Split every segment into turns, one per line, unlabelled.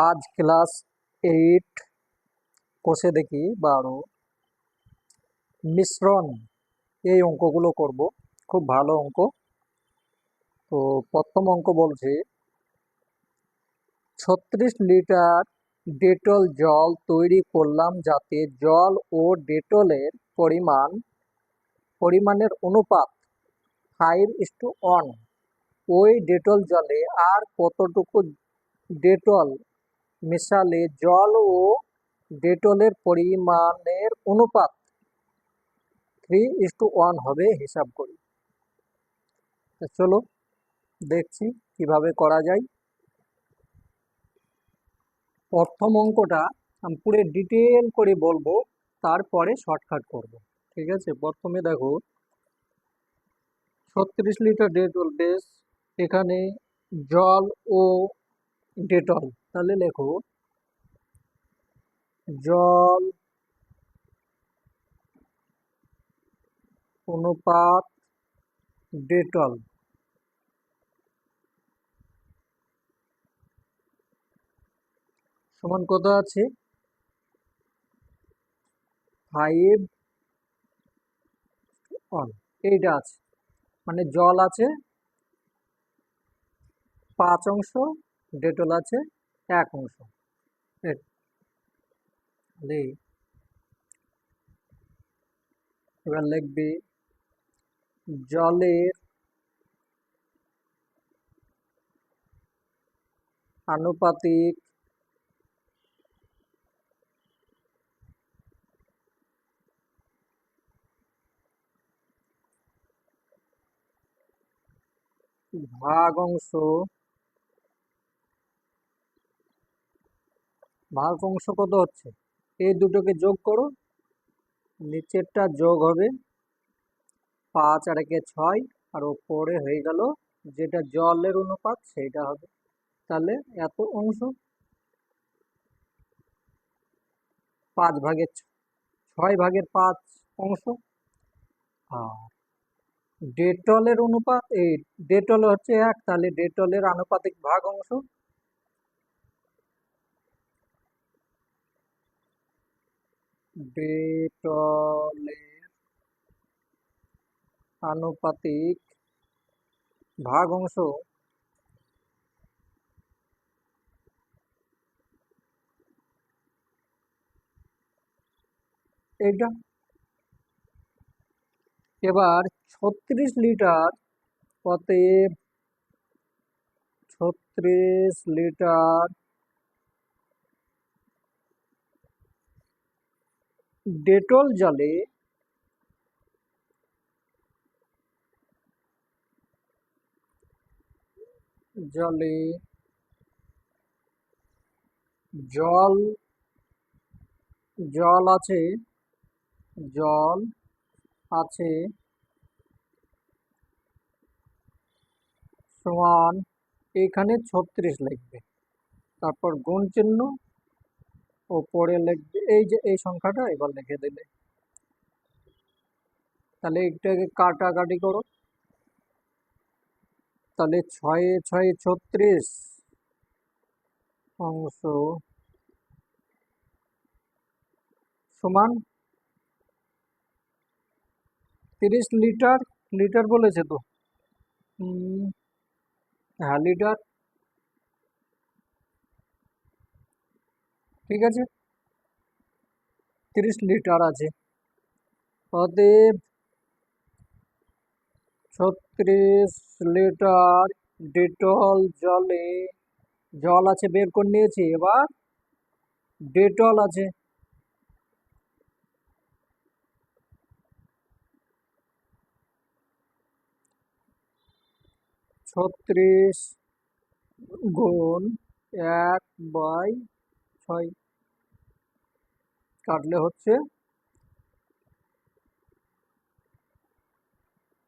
আজ ক্লাস 8 কোষে দেখি 12 মিশ্রণ এই অঙ্কগুলো করব। খুব ভালো অঙ্ক। তো প্রথম অঙ্ক বলছে 36 লিটার ডেটল জল তৈরি করলাম যাতে জল ও ডেটলের পরিমাণের অনুপাত 5:1। ওই ডেটল জলে আর কতটুকু ডেটল মেশালে জল ও ডেটলের পরিমাণের অনুপাত 3:1 হবে, হিসাব করি। তো চলো দেখছি কিভাবে করা যায়। প্রথম অঙ্কটা আমি পুরো ডিটেল করে বলবো, তারপরে শর্টকাট করব। ঠিক আছে, প্রথমে দেখো 36 লিটার ডেটল বেশ, এখানে জল ও ডেটল, তাহলে লেখো জল অনুপাত ডেটল সমান কত আছে? 5:1 এইটা আছে। মানে জল আছে 5 অংশ, ডেটল আছে 1 অংশ। এবার লিখবি জলের আনুপাতিক ভাগাংশ কত হচ্ছে? এই দুটোকে যোগ করো, নিচেরটা যোগ হবে 5 আর 1 6, আর ওপরে হয়ে গেল যেটা জলের অনুপাত সেইটা হবে। তাহলে এত অংশ 6/5 অংশ। আর ডেটলের অনুপাত, এই ডেটল হচ্ছে 1, তাহলে ডেটলের আনুপাতিক ভাগ অংশ ডেটলের আনুপাতিক ভাগ অংশ এইটা। এবার 36 লিটার, অতএব 36 লিটার ডেটল জলে জল জল আছে সমান, এখানে 36 লিখবে, তারপর গুণ চিহ্ন, ওপরে লিখবে এই যে এই সংখ্যাটা, এবার লিখে দিলে। তাহলে এটাকে কাটাকাটি করো, তাহলে 6 এ 6 36 অংশ সমান 30 লিটার। লিটার বলেছে তো, হ্যাঁ লিটার, ঠিক আছে, 30 লিটার আছে। অতএব 36 লিটার ডেটল জলে, জল আছে বের করে নিয়েছি, এবার ডেটল আছে 36 গুণ 1/6, কাটলে হচ্ছে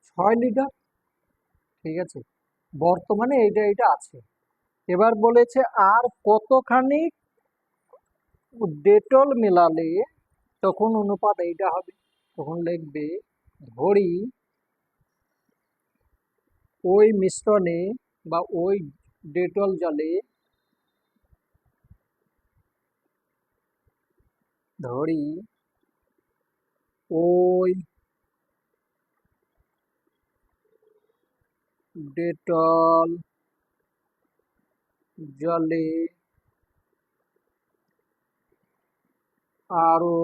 6 লিটার। ঠিক আছে, বর্তমানে এইটা আছে। এবার বলেছে আর কতখানি ডেটল মেলালে তখন অনুপাত এইটা হবে। তখন লিখবে ধরি ওই মিশ্রণে বা ওই ডেটল জলে ধরি ওই ডেটল জলে আরো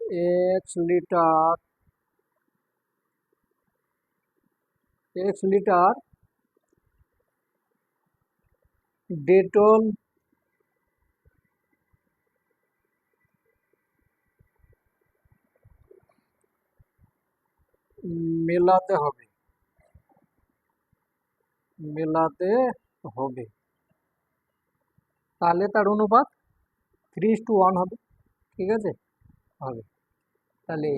1 লিটার ডেটল মেলাতে হবে তাহলে তার অনুপাত 3:1 হবে। ঠিক আছে, হবে। তাহলে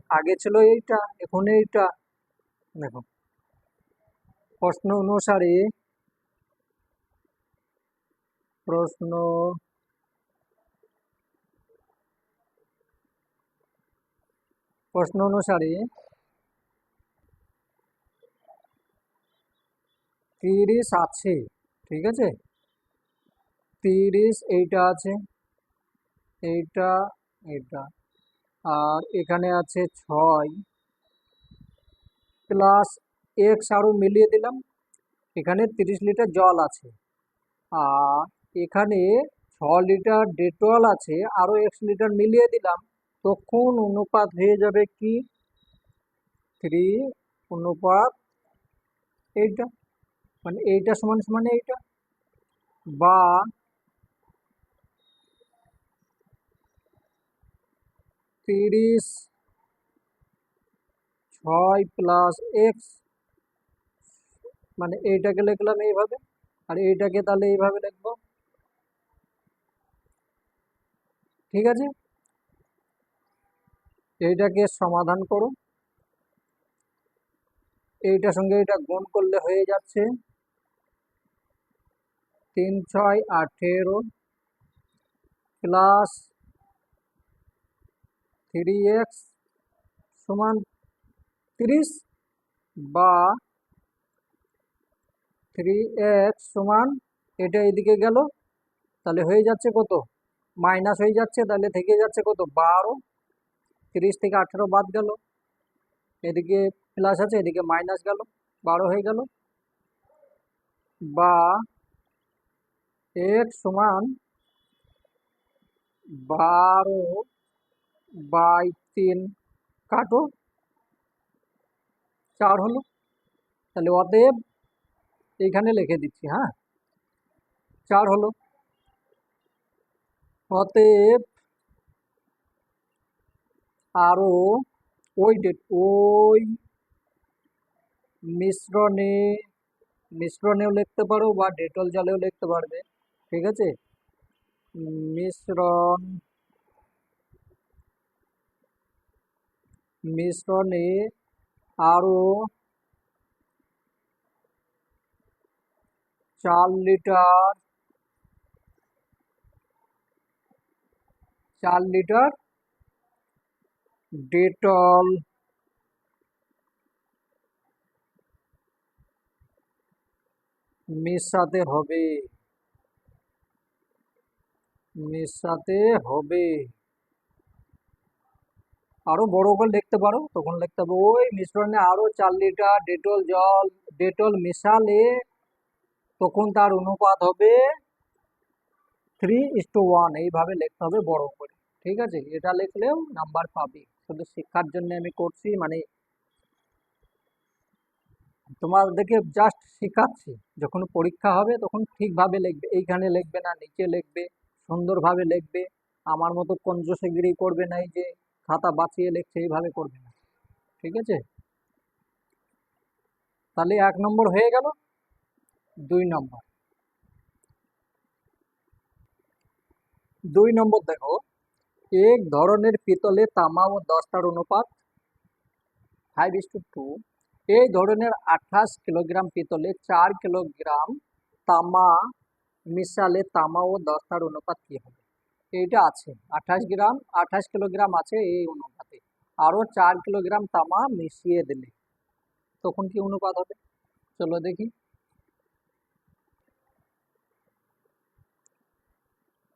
আগে ছিল এইটা, এখন এইটা। দেখো, প্রশ্ন অনুসারে প্রশ্ন প্রশ্ন অনুসারে 30 আছে। ঠিক আছে, 30 এইটা আছে, এইটা, এইটা, আর এখানে আছে 6 প্লাস এক্স আরো মিলিয়ে দিলাম। এখানে 30 লিটার জল আছে, আর এখানে 6 লিটার ডেটল আছে, আরো 1 লিটার মিলিয়ে দিলাম। তখন অনুপাত হয়ে যাবে কি 3 এইটা, মানে এইটা সমান সমান এইটা, বা 30 6 প্লাস এক্স, মানে এইটাকে লিখলাম এইভাবে, আর এইটাকে তাহলে এইভাবে লিখবো। ঠিক আছে, এইটাকে সমাধান করো, এইটার সঙ্গে এটা গুণ করলে হয়ে যাচ্ছে 3 6 18 প্লাস 3x সমান 30, বা 3x সমান, এটা এদিকে গেল, তাহলে হয়ে যাচ্ছে কত, মাইনাস হয়ে যাচ্ছে, তাহলে থেকে যাচ্ছে কত 12। 30 থেকে 18 বাদ গেল, এদিকে প্লাস আছে, এদিকে মাইনাস গেল, 12 হয়ে গেল, বা x সমান 12/3, কাটো, 4 হলো। তাহলে অতএব এইখানে লিখে দিচ্ছি, হ্যাঁ, 4 হলো। অতএব আরো ওই মিশ্রণেও লিখতে পারো, বা ডেটল জলেও লিখতে পারবে। ঠিক আছে, মিশ্রণে আরো 4 লিটার ডেটল মেশাতে হবে। আরো বড় করে লিখতে পারো, তখন লিখতে হবে ওই মিশ্রণে আরো 4 লিটার ডেটল মেশালে তখন তার অনুপাত হবে 3:1, এইভাবে লিখতে হবে বড় করে। ঠিক আছে, এটা লিখলেও নাম্বার পাবে। শুধু শিক্ষার জন্য আমি করছি, মানে তোমাদেরকে জাস্ট শেখাচ্ছি। যখন পরীক্ষা হবে তখন ঠিকভাবে লিখবে, এইখানে লিখবে না, নিচে লিখবে, সুন্দরভাবে লিখবে। আমার মতো কঞ্জুসগিরি করবে না, এই যে খাতা বাঁচিয়ে লিখছে এইভাবে করবে না। ঠিক আছে, তাহলে 1 নম্বর হয়ে গেল। 2 নম্বর, 2 নম্বর দেখো, এক ধরনের পিতলে তামা ও দস্তার অনুপাত 5:2। এই ধরনের 28 কিলোগ্রাম পিতলে 4 কিলোগ্রাম তামা মিশালে তামা ও দস্তার অনুপাত কি হবে? এইটা আছে 28 কিলোগ্রাম আছে এই অনুপাতে, আরো 4 কিলোগ্রাম তামা মিশিয়ে দিলে তখন কি অনুপাত হবে? চলো দেখি।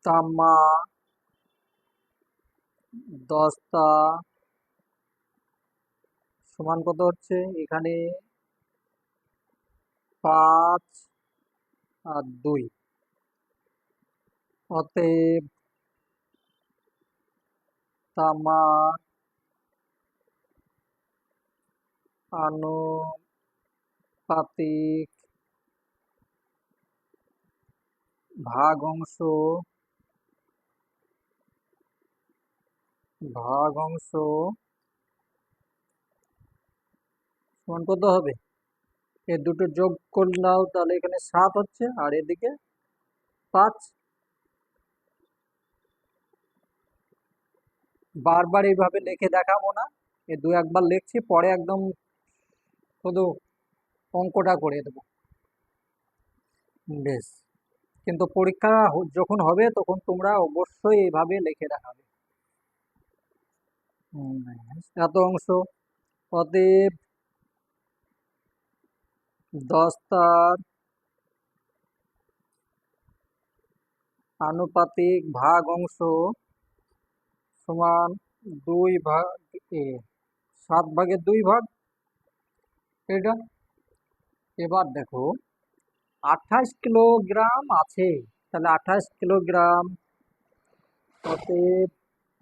তামা দস্তা সমান কত হচ্ছে এখানে 5 আর 2। অতএব তামার আনুপাতিক ভাগাংশ ভাগাংশ সমান কত হবে? এ দুটো যোগ করলাও তাহলে এখানে 7 হচ্ছে আর এদিকে 5। বারবার এইভাবে লিখে দেখাবো না, এ দু একবার লিখছি, পরে একদম শুধু অঙ্কটা করে দেবো। বেশ, কিন্তু পরীক্ষা যখন হবে তখন তোমরা অবশ্যই এইভাবে লিখে দেখাবে। এত অংশ। অতএব দস্তার আনুপাতিক ভাগ অংশ সমান 7/2 এটা। এবার দেখো 28 কিলোগ্রাম আছে, তাহলে 28 কিলোগ্রাম। অতএব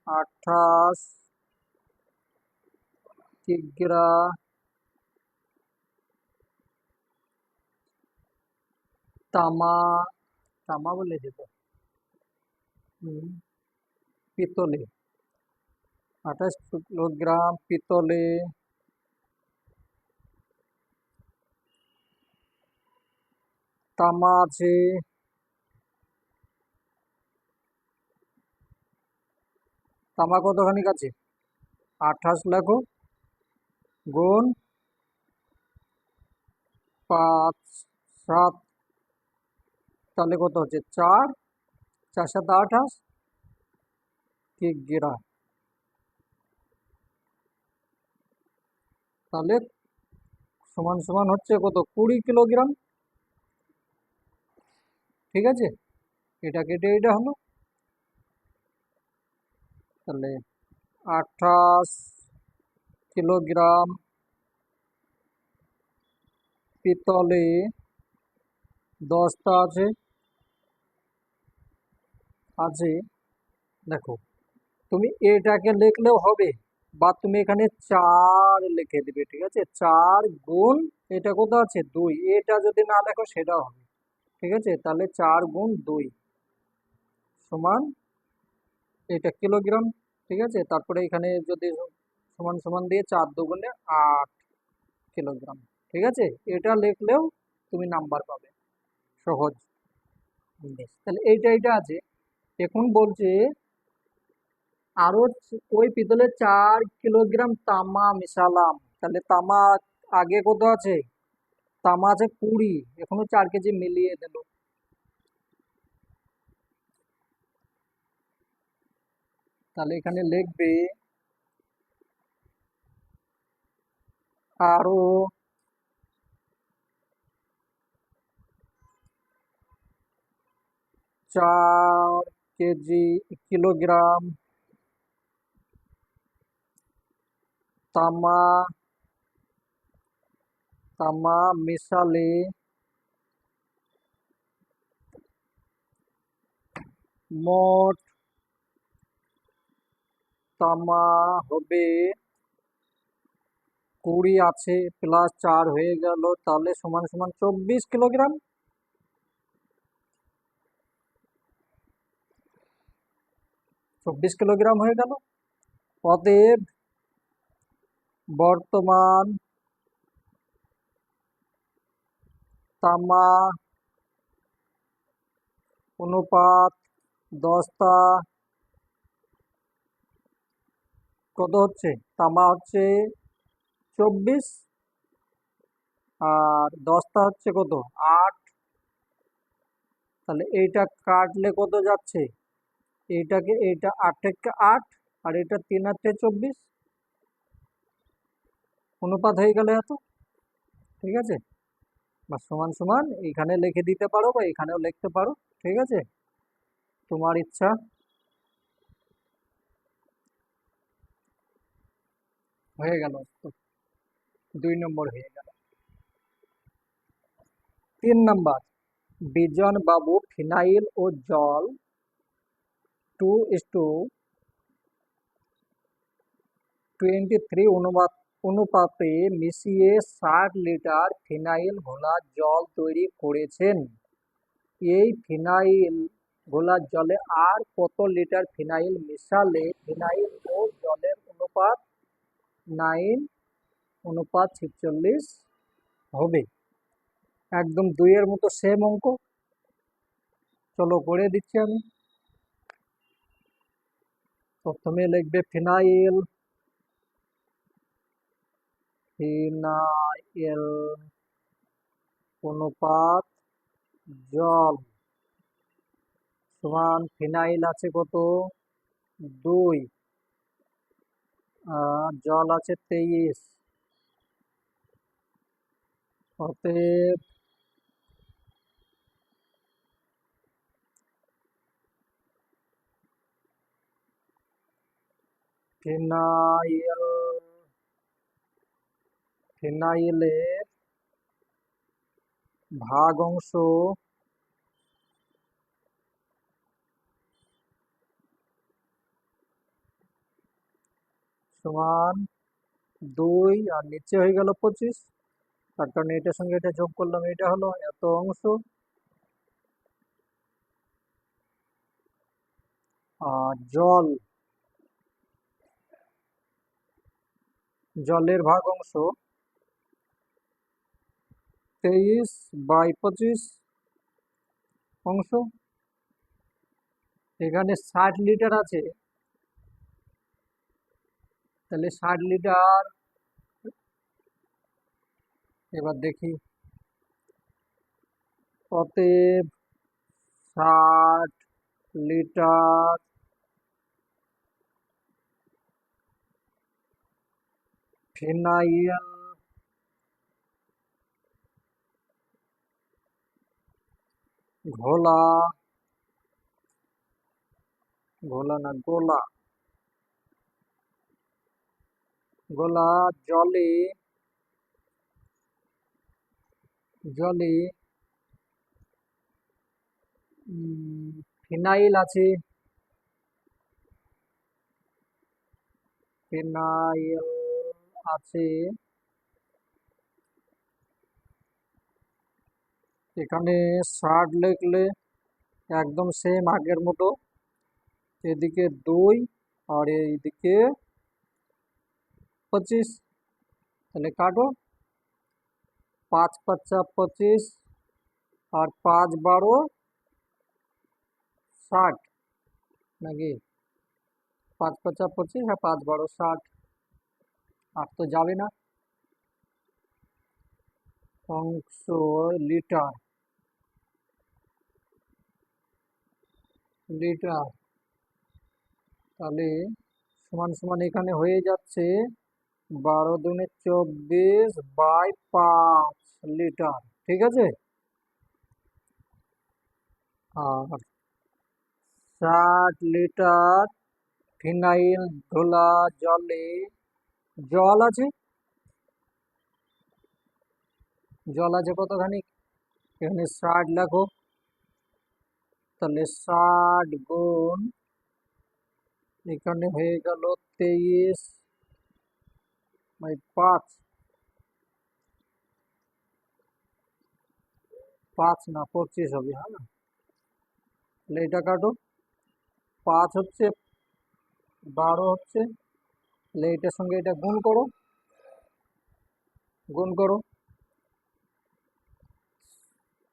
28 কিগ্রা তামা, তামা বলে যেত পিতলে, 28 কিলোগ্রাম পিতলে তামা আছে তামা কতখানি আছে 28 লেখো গুণ 5 7, তাহলে কত হচ্ছে 4 4 7 28 কিগ্রা। তাহলে সমান সমান হচ্ছে কত 20 কিলোগ্রাম। ঠিক আছে, এটা কেটে এটা হলো, তাহলে 28 কিলোগ্রাম পিতলে দস্তা আছে আছে দেখো, তুমি এটাকে লিখলেও হবে বা তুমি এখানে 4 লিখে দিবে। ঠিক আছে, 4 গুণ এটা কত আছে 2, এটা যদি না লেখো সেটাও হবে। ঠিক আছে, তাহলে 4 গুণ 2 সমান এটা কিলোগ্রাম। ঠিক আছে, তারপরে এখানে যদি সমান সমান দিয়ে 4 দুগুণে 8 কিলোগ্রাম। ঠিক আছে, এটা লিখলেও তুমি নাম্বার পাবে, সহজ। বেশ, তাহলে এইটা আছে। এখন বলছে আরো ওই পিতলে 4 কিলোগ্রাম তামা মিশালাম, তাহলে তামা আগে কত আছে? তামা আছে 20, এখনো 4 কেজি মিলিয়ে দিল। তাহলে এখানে লিখবে আরো 4 কেজি কিলোগ্রাম তামা তামা মিশালে মোট তামা হবে 20 আছে প্লাস 4 হয়ে গেল, তাহলে সমান সমান 24 কিলোগ্রাম। 24 কিলোগ্রাম হয়ে গেল। অতএব বর্তমান তামা অনুপাত দস্তা কত হচ্ছে? তামা হচ্ছে 24 আর দস্তা হচ্ছে কত 8। তাহলে এইটা কাটলে কত যাচ্ছে? এইটাকে এইটা 8 থেকে 8 আর এটা 3 আর 24 অনুপাত হয়ে গেল এত। ঠিক আছে, বা সমান সমান এইখানে লিখে দিতে পারো বা এখানেও লিখতে পারো। ঠিক আছে। তোমার ইচ্ছা। হয়ে গেল তো, 2 নম্বর হয়ে গেল। 3 নম্বর, বিজন বাবু ফিনাইল ও জল 2:23 অনুপাতে মিশিয়ে 60 লিটার ফিনাইল ঘোলা জল তৈরি করেছেন। এই ফিনাইল ঘোলা জলে আর কত লিটার ফিনাইল মিশালে ফিনাইল ও জলের অনুপাত 9:46 হবে? একদম 2-এর মতো সেম অঙ্ক। চলো করে দিচ্ছি আমি। প্রথমে লিখবে ফিনাইল, ফিনাইল অনুপাত জল সমান, ফিনাইল আছে কত? 2, আর জল আছে 23। অতএব ফিনাইলের ভাগ অংশ সমান 2, আর নিচে হয়ে গেল 25, তার কারণে এটার সঙ্গে এটা যোগ করলাম, এটা হলো এত অংশ। আর জলের ভাগ অংশ 23/25 অংশ। এখানে 60 লিটার আছে, তাহলে 60 লিটার। এবার দেখি, অতএব 60 লিটার ফিনাইল ঘোলা না গোলা জলে ফিনাইল আছে, ফিনাইল আছে এখানে 60 লিখলে একদম সেম আগের মতো, এদিকে 2 আর এইদিকে 25, তাহলে কাটো। 5×5 = 25, আর 5×12 = 60, নাকি? 5×5 = 25, আর 5×12 = 60। আর তো যাবে না অংশ লিটার, তাহলে সমান সমান এখানে হয়ে যাচ্ছে 12×24/5 লিটার, ঠিক আছে। আর 60 লিটার ফিনাইল ঘোলা জলে জল আছে কতখানি? এখানে 60 লেখো, তাহলে 60 গুণ এখানে হয়ে গেল 23/5, 5 না 25 হবে, হ্যাঁ না? তাহলে এটা কাটো, 5 হচ্ছে, 12 হচ্ছে, তাহলে এটার সঙ্গে এটা গুণ করো।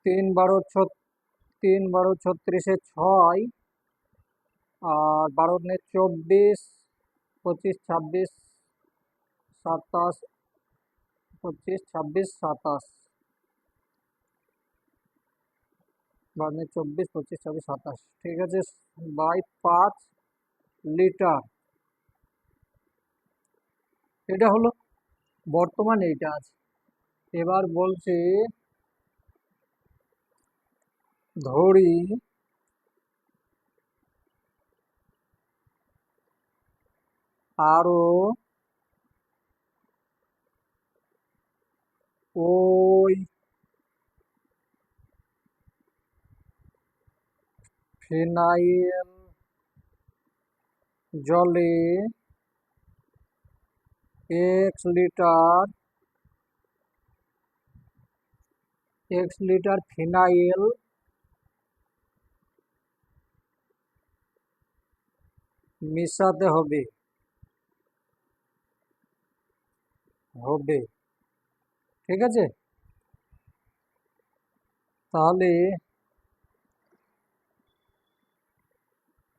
3×12 = 36, আর 12×24 25 26 27 25 26 27, 12×24 25 26 27, ঠিক আছে, বাই 5 লিটার। এটা হলো বর্তমানে এটা আছে। এবার বলছে ধরি আরো ওই ফিনাইল জলে 1 লিটার ফিনাইল মিশাতে হবে হবে ঠিক আছে। তাহলে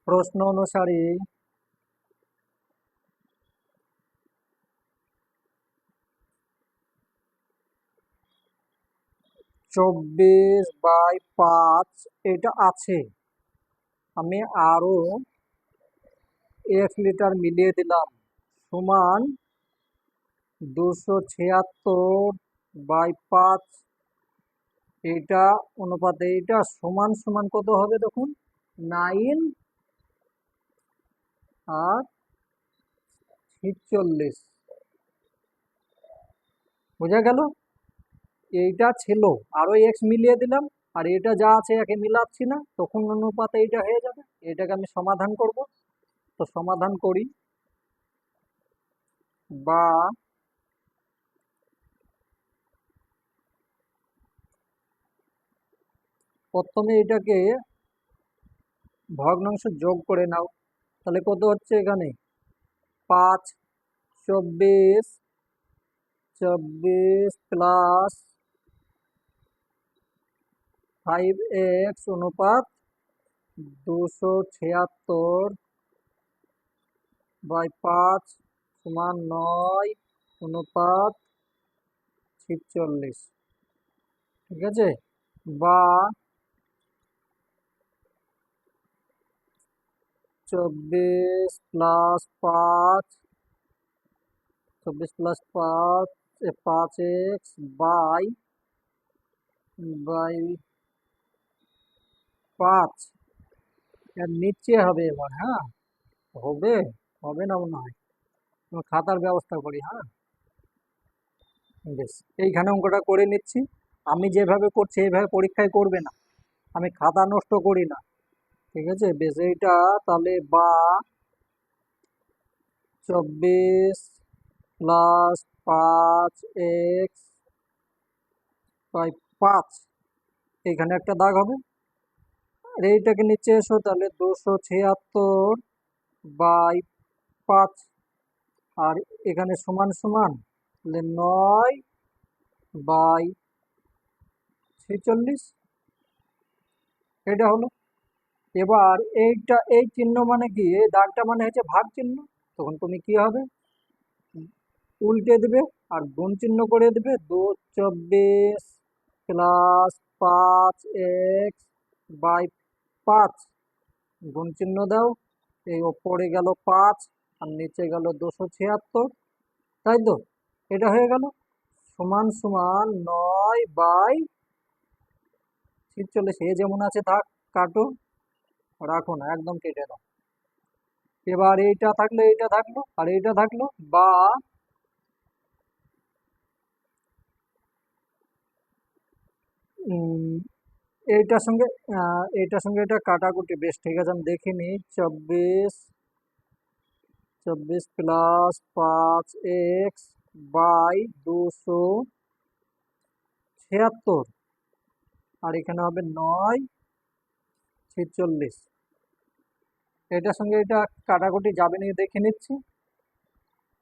প্রশ্ন অনুসারে 24/5 এটা আছে, আমি আরো 1 লিটার মিলিয়ে দিলাম, সমান 276/5। এটা অনুপাতে এটা সমান সমান কত হবে দেখুন, 9 আর 46। বোঝা গেল? এইটা ছিল, আরো এক্স মিলিয়ে দিলাম, আর এটা যা আছে একে মিলাচ্ছি না, তখন অনুপাতে এটা হয়ে যাবে। এটাকে আমি সমাধান করব, তো সমাধান করি। বা প্রথমে এটাকে ভগ্নাংশ যোগ করে নাও, তাহলে কত হচ্ছে এখানে 5, 24, 24 প্লাস 5x অনুপাত 276/5 সমান 9/46। ঠিক আছে? বা 24 প্লাস 5, 24 প্লাস 5 5x বাই 5 এর নিচে হবে এবার। হ্যাঁ, হবে হবে না মনে হয়, আমি খাতার ব্যবস্থা করি। হ্যাঁ, বেশ, এইখানে অঙ্কটা করে নিচ্ছি। আমি যেভাবে করছি এইভাবে পরীক্ষায় করবে না, আমি খাতা নষ্ট করি না। ঠিক আছে, বেশ, এইটা তাহলে বা 24 প্লাস 5x/5 এইখানে একটা দাগ হবে। আর এইটাকে নিচে এসো, তাহলে 276/5, আর এখানে সমান সমান, তাহলে 9/46। এটা হলো। এবার এইটা, এই চিহ্ন মানে কি, এই দাগটা মানে হচ্ছে ভাগ চিহ্ন, তখন তুমি কি হবে, উল্টে দেবে আর গুণ চিহ্ন করে দেবে। 24 প্লাস 5x/5 গুণ চিহ্ন দাও, এই ওপরে গেল 5 আর নিচে গেল 276, তাই তো? এটা হয়ে গেল সমান সমান 9/46। এ যেমন আছে থাক, কাটো, রাখো না, একদম কেটে দাও। এবার এইটা থাকলো, এইটা থাকলো, আর এইটা থাকলো। বা উম, এইটার সঙ্গে এটা কাটাকুটি, বেশ ঠিক আছে, আমি দেখিনি। 24 প্লাস 5x/276, আর এখানে হবে 9/46। এটার সঙ্গে এটা কাটাকুটি যাবে না, দেখে নিচ্ছি।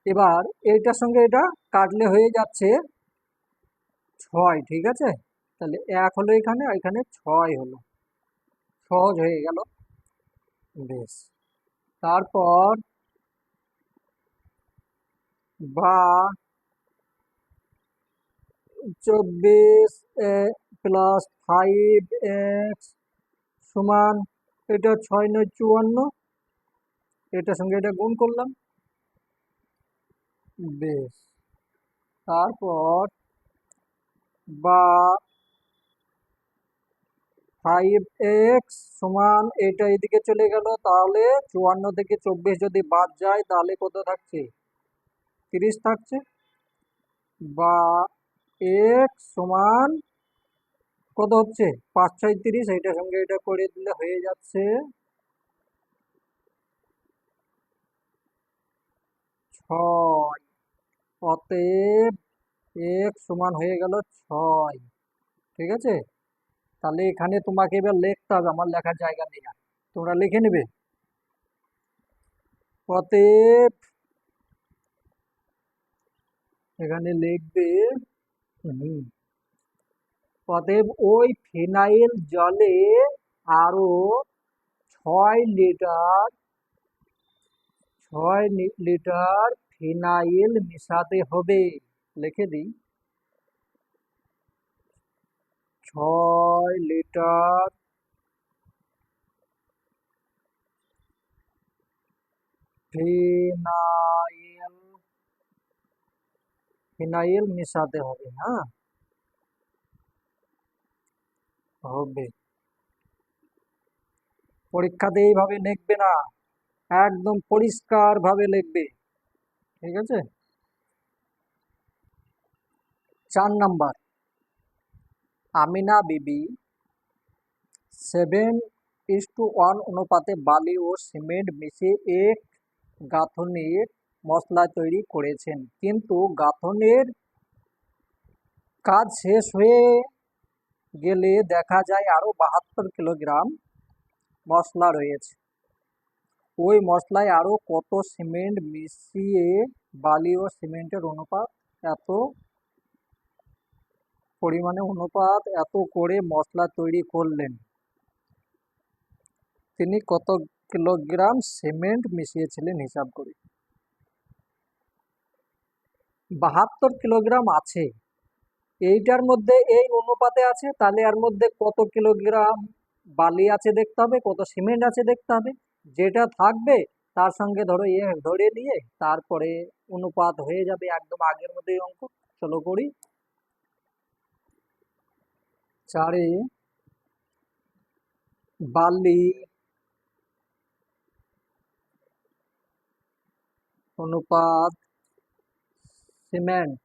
এবার এইটার সঙ্গে এটা কাটলে হয়ে যাচ্ছে 6। ঠিক আছে, তাহলে 1 হলো এখানে, আর এখানে 6 হলো, সহজ হয়ে গেল। বেশ, তারপর বা 24 প্লাস 5x সমান, এটা 6 9 54, এটার সঙ্গে এটা গুণ করলাম। বেশ, তারপর বা 5x সমান এটা এদিকে চলে গেল, তাহলে 54 থেকে 24 যদি বাদ যায় তাহলে কত থাকছে? 30 থাকছে। বা x সমান কত হচ্ছে? 5 6 30, এইটার সঙ্গে এটা করে দিলে হয়ে যাচ্ছে 6। অতএব x সমান হয়ে গেল 6। ঠিক আছে, তাহলে এখানে তোমাকে এবার লিখতে হবে, আমার লেখার জায়গা নেই আর, তোমরা লিখে নেবে। অতএব এখানে লিখবে, হুম, অতএব ওই ফিনাইল জলে আরো 6 লিটার 6 লিটার ফিনাইল মিশাতে হবে। লিখে দিই, 6 লিটার ফিনাইল ফিনাইল মিশাতে হবে। হ্যাঁ, হবে। পরীক্ষাতে এইভাবে লিখবে না, একদম পরিষ্কার ভাবে লিখবে। ঠিক আছে। 4 নাম্বার, আমিনা বিবি 7:1 অনুপাতে বালি ও সিমেন্ট মিশিয়ে এক গাঁথনির মশলা তৈরি করেছেন, কিন্তু গাঁথনির কাজ শেষ হয়ে গেলে দেখা যায় আরো 72 কিলোগ্রাম মশলা রয়েছে। ওই মশলায় আরো কত সিমেন্ট মিশিয়ে বালি ও সিমেন্টের অনুপাত এত এত করে মশলা তৈরি করলেন? তিনি কত কিলোগ্রাম সিমেন্ট মিশিয়েছিলেন হিসাব করে। 72 কিলোগ্রাম আছে, এইটার মধ্যে এই অনুপাতে আছে, তাহলে এর মধ্যে কত কিলোগ্রাম বালি আছে দেখতে হবে, কত সিমেন্ট আছে দেখতে হবে। যেটা থাকবে তার সঙ্গে ধরো ধরে নিয়ে তারপরে অনুপাত হয়ে যাবে, একদম আগের মধ্যেই অঙ্ক। চলো করি। 4-এ বালি অনুপাত সিমেন্ট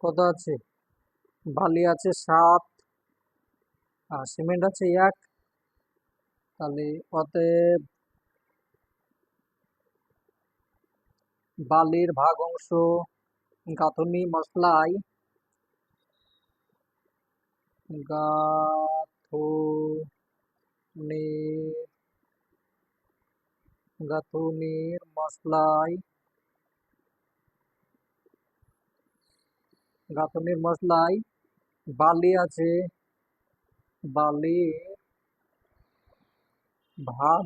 কত আছে? বালি আছে 7 আর সিমেন্ট আছে 1। তাহলে অতএব বালির ভাগ অংশ গাঁথনি মশলায় গাঁথনির গাঁথনির মশলায় গাঁথনির মশলায় বালি আছে, বালির ভাগ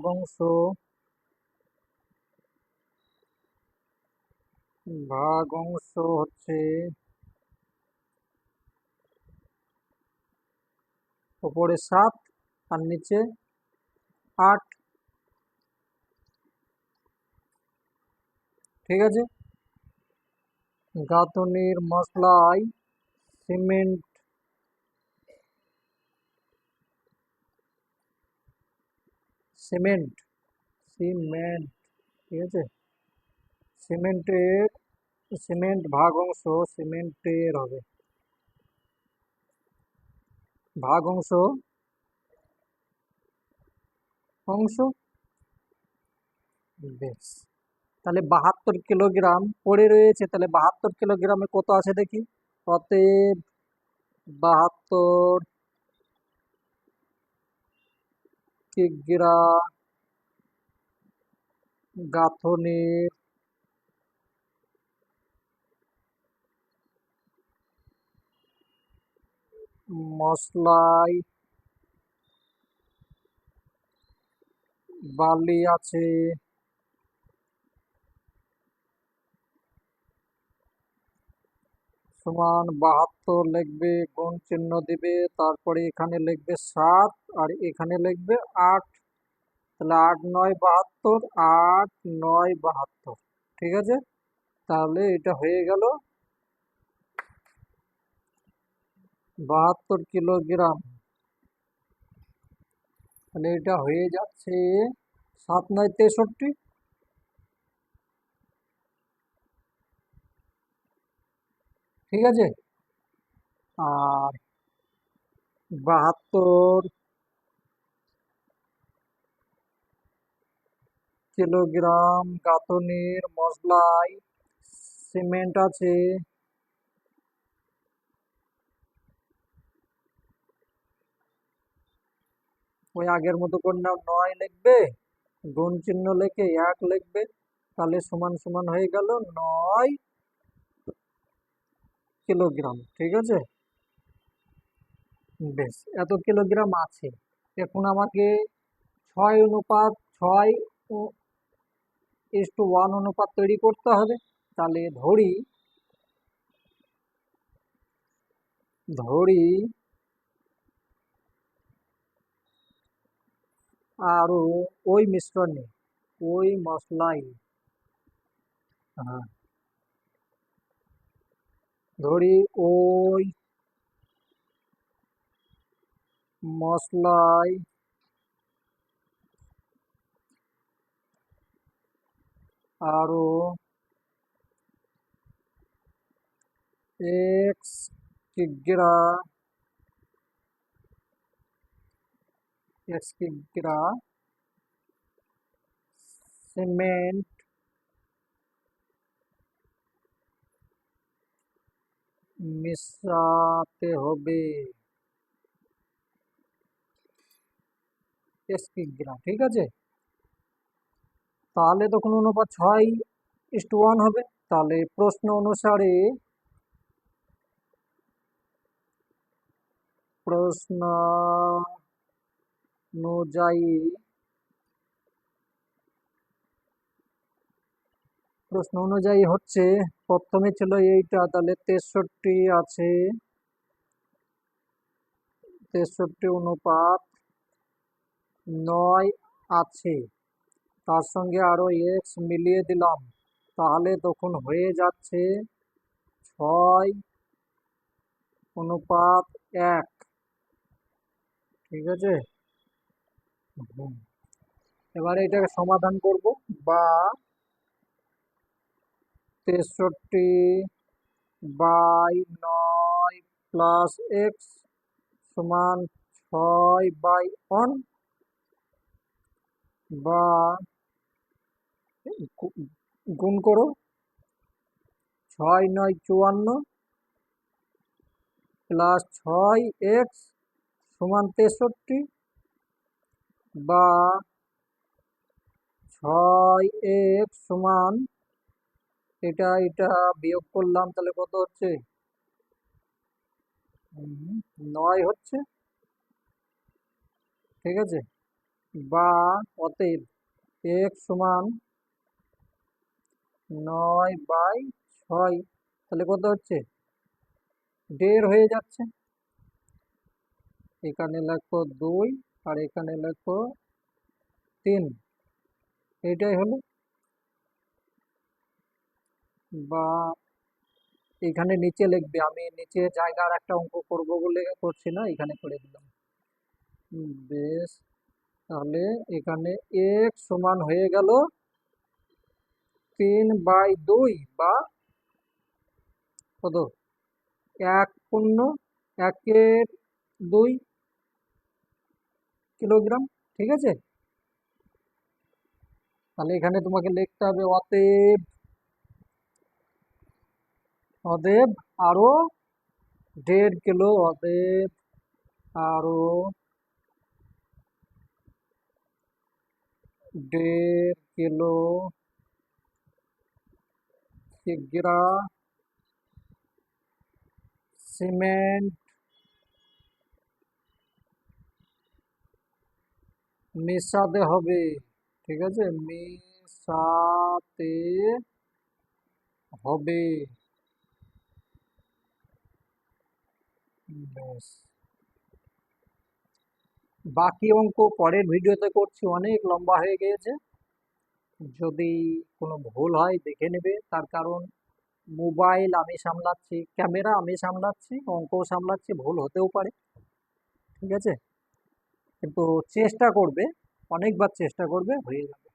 অংশ হচ্ছে উপরে 7 আর নিচে 8। ঠিক আছে, গাঁথনির মশলায় সিমেন্ট সিমেন্ট সিমেন্ট ঠিক আছে, সিমেন্ট ভাগ অংশ সিমেন্টের হবে ভাগ অংশ অংশ বেশ। তাহলে 72 কিলোগ্রাম পড়ে রয়েছে, তাহলে 72 কিলোগ্রামে কত আছে দেখি। অতএব 72 কিগ্রা গাঁথনির মশলায় বালি আছে সমান 72 লিখবে, গুণ চিহ্ন দিবে, তারপরে এখানে লিখবে 7 আর এখানে লিখবে 8। তাহলে 8 9 72, 8 9 72। ঠিক আছে, তাহলে এটা হয়ে গেল 72 কিলোগ্রাম। তাহলে এটা হয়ে যাচ্ছে 7 9 63। ঠিক আছে। আর 72 কিলোগ্রাম গাঁথনির মশলায় সিমেন্ট আছে ওই আগের মতো করে নাও, 9 লিখবে, গুণ চিহ্ন লিখে 1 লিখবে, তাহলে সমান সমান হয়ে গেল 9 কিলোগ্রাম। ঠিক আছে। বেশ, এত কিলোগ্রাম আছে। এখন আমাকে 6:6:1 অনুপাত তৈরি করতে হবে। তাহলে ধরি ধরি আরো ওই মিশ্রণে, ওই মশলাই, হ্যাঁ, ধরি ওই মশলাই আরো এক্স কিগ্রা সিমেন্ট মিশাতে হবে। এক্স কিগ্রা। ঠিক আছে। তাহলে তখন অনুপাত 6:1 হবে। তাহলে প্রশ্ন অনুযায়ী হচ্ছে, প্রথমে ছিল এইটা, তাহলে 63 আছে, 63:9 আছে, তার সঙ্গে আরো এক্স মিলিয়ে দিলাম, তাহলে তখন হয়ে যাচ্ছে 6:1। ঠিক আছে। হুম। এবারে এটাকে সমাধান করব। বা 63/9 প্লাস এক্স সমান 6/1, বা গুণ করো 6 9 54 প্লাস 6x সমান 63, বা 6x সমান, এটা বিয়োগ করলাম, তাহলে কত হচ্ছে? 9 হচ্ছে। ঠিক আছে। বা অতএব x সমান 9/6, তাহলে কত হচ্ছে? 1.5 হয়ে যাচ্ছে। এখানে লেখো 2 আর এখানে লেখো 3, এটাই হলো। বা এখানে নিচে লিখবে, আমি নিচে জায়গার একটা অঙ্ক করব বলে করছি না, এখানে করে দিলাম। বেশ, তাহলে এখানে x সমান হয়ে গেল 3/2, বা কত, 1.2 কিলোগ্রাম। ঠিক আছে। তাহলে এখানে তোমাকে লিখতে হবে অতএব অতএব আরো 1.5 কিলো, অতএব আরো 1.5 কিলো কিগ্রা সিমেন্ট মেশাতে হবে। ঠিক আছে, মেশাতে হবে। ব্যাস। বাকি অঙ্ক পরের ভিডিওতে করছি, অনেক লম্বা হয়ে গিয়েছে। যদি কোনো ভুল হয় দেখে নেবে, তার কারণ মোবাইল আমি সামলাচ্ছি, ক্যামেরা আমি সামলাচ্ছি, অঙ্কও সামলাচ্ছি, ভুল হতেও পারে। ঠিক আছে, কিন্তু চেষ্টা করবে, অনেকবার চেষ্টা করবে, হয়ে যাবে।